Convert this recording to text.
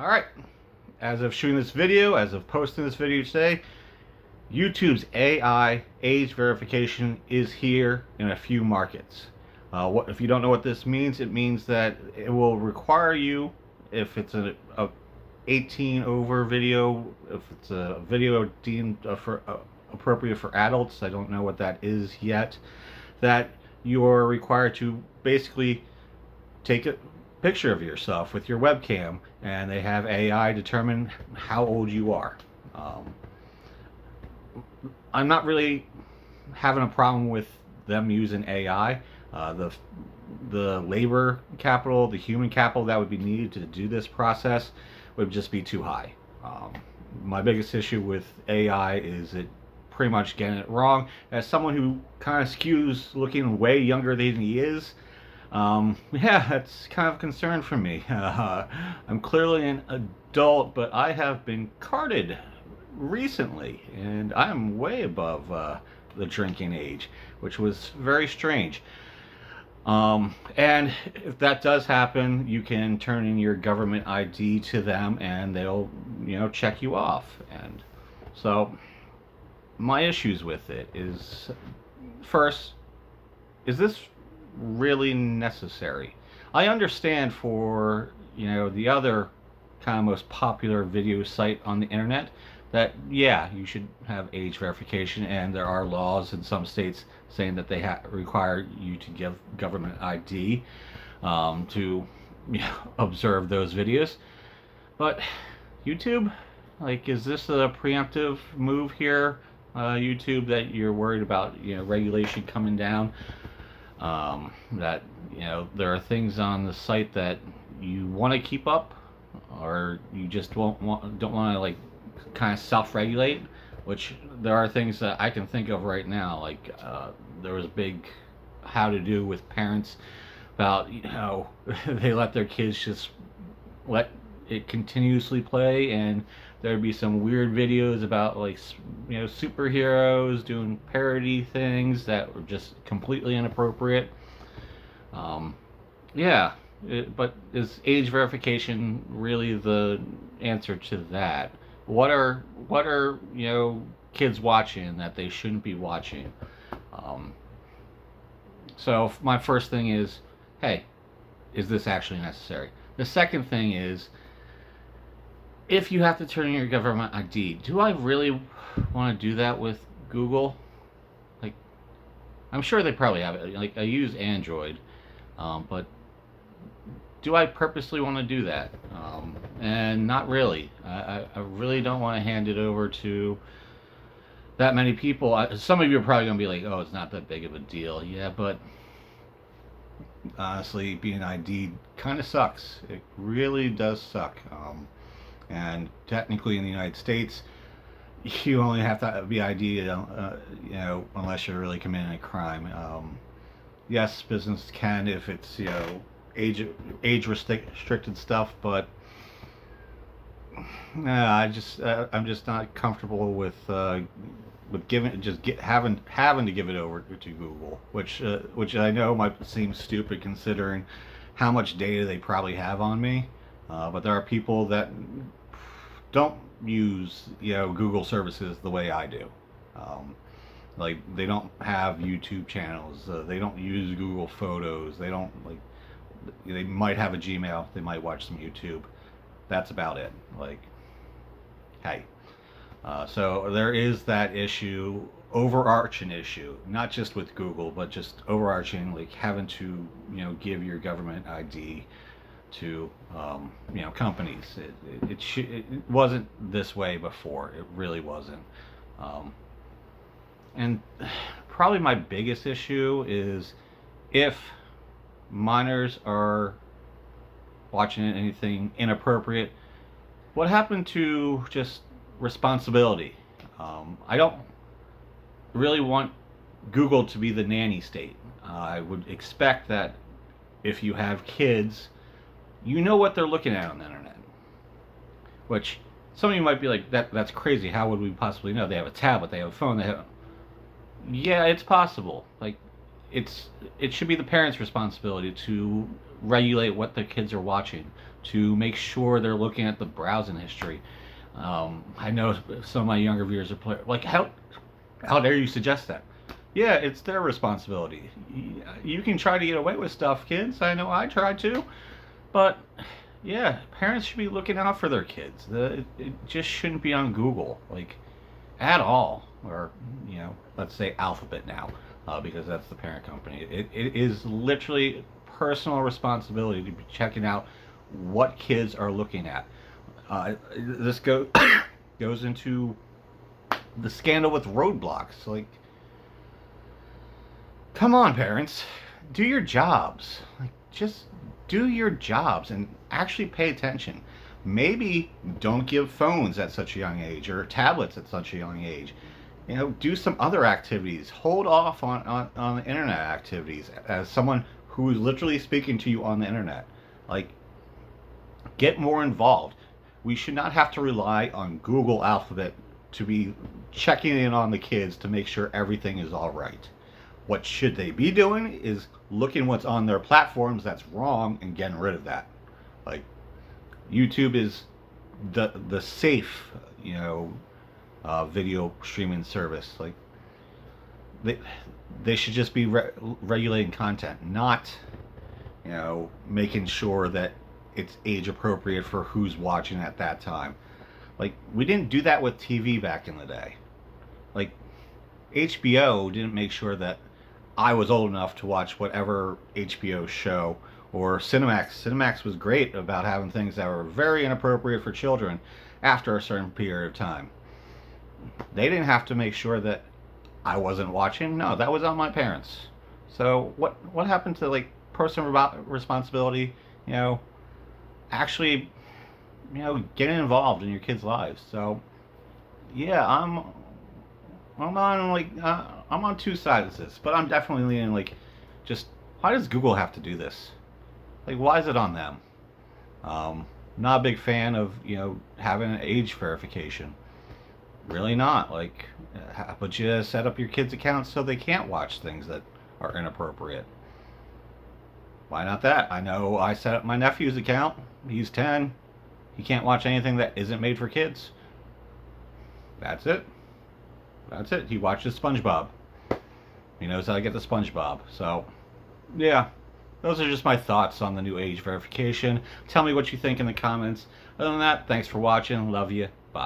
Alright, as of shooting this video, as of posting this video today, YouTube's AI age verification is here in a few markets. If you don't know what this means, it means that it will require you, if it's a 18 over video, if it's a video deemed appropriate for adults, I don't know what that is yet, that you're required to basically take a picture of yourself with your webcam, and they have AI determine how old you are. I'm not really having a problem with them using AI. The labor capital, the human capital that would be needed to do this process would just be too high. My biggest issue with AI is it pretty much getting it wrong. As someone who kind of skews looking way younger than he is, yeah, that's kind of a concern for me. I'm clearly an adult, but I have been carded recently, and I'm way above the drinking age, which was very strange. And if that does happen, you can turn in your government ID to them, and they'll, check you off. And so, my issues with it is, first, is this really necessary? I understand for the other kind of most popular video site on the internet that yeah, you should have age verification, and there are laws in some states saying that they require you to give government ID to observe those videos. But YouTube, like, is this a preemptive move here, YouTube, that you're worried about regulation coming down? That there are things on the site that you want to keep up, or you just don't want to, like, kind of self-regulate, which there are things that I can think of right now. Like there was a big how to do with parents about they let their kids just let it continuously play, and there'd be some weird videos about, like, superheroes doing parody things that were just completely inappropriate. Yeah, but is age verification really the answer to that? What are kids watching that they shouldn't be watching? So my first thing is, hey, is this actually necessary? The second thing is, if you have to turn in your government ID, do I really want to do that with Google? Like, I'm sure they probably have it. Like, I use Android, but do I purposely want to do that? And not really. I really don't want to hand it over to that many people. Some of you are probably going to be like, oh, it's not that big of a deal. Yeah, but honestly, being ID'd kind of sucks. It really does suck. And technically in the United States, you only have to be ID'd, unless you're really committing a crime. Yes, business can if it's age restricted stuff, but I'm just not comfortable with giving having to give it over to Google, which I know might seem stupid considering how much data they probably have on me. But there are people that don't use Google services the way I do. Like, they don't have YouTube channels. They don't use Google Photos. They don't, like, they might have a Gmail. They might watch some YouTube. That's about it. Like, hey. So there is that issue, overarching issue, not just with Google, but just overarching, like, having to give your government ID to companies. It wasn't this way before. It really wasn't. And probably my biggest issue is if minors are watching anything inappropriate, what happened to just responsibility? I don't really want Google to be the nanny state. I would expect that if you have kids, you know what they're looking at on the internet. Which some of you might be like, that's crazy. How would we possibly know? They have a tablet, they have a phone, they have. Yeah, it's possible. Like, it should be the parents' responsibility to regulate what the kids are watching, to make sure they're looking at the browsing history. I know some of my younger viewers are like, how dare you suggest that? Yeah, it's their responsibility. You can try to get away with stuff, kids. I know I tried to, but yeah, parents should be looking out for their kids. It just shouldn't be on Google, like, at all. Or, let's say Alphabet now, because that's the parent company. It is literally personal responsibility to be checking out what kids are looking at. This goes into the scandal with roadblocks. Like, come on, parents, do your jobs. Like, just do your jobs and actually pay attention. Maybe don't give phones at such a young age or tablets at such a young age. Do some other activities. Hold off on the internet activities as someone who is literally speaking to you on the internet. Like, get more involved. We should not have to rely on Google Alphabet to be checking in on the kids to make sure everything is all right. What should they be doing is looking what's on their platforms that's wrong and getting rid of that. Like, YouTube is the safe, video streaming service. Like, they should just be regulating content, not making sure that it's age appropriate for who's watching at that time. Like, we didn't do that with TV back in the day. Like, HBO didn't make sure that I was old enough to watch whatever HBO show, or Cinemax. Cinemax was great about having things that were very inappropriate for children after a certain period of time. They didn't have to make sure that I wasn't watching. No, that was on my parents. So what happened to, like, personal responsibility? Actually, getting involved in your kids' lives. So yeah, I'm on two sides of this, but I'm definitely leaning, like, just, why does Google have to do this? Like, why is it on them? Not a big fan of having an age verification. Really not. Like, but you set up your kids' accounts so they can't watch things that are inappropriate. Why not that? I know I set up my nephew's account. He's 10. He can't watch anything that isn't made for kids. That's it. That's it. He watches SpongeBob. He knows how to get the SpongeBob. So, yeah. Those are just my thoughts on the new age verification. Tell me what you think in the comments. Other than that, thanks for watching. Love you. Bye.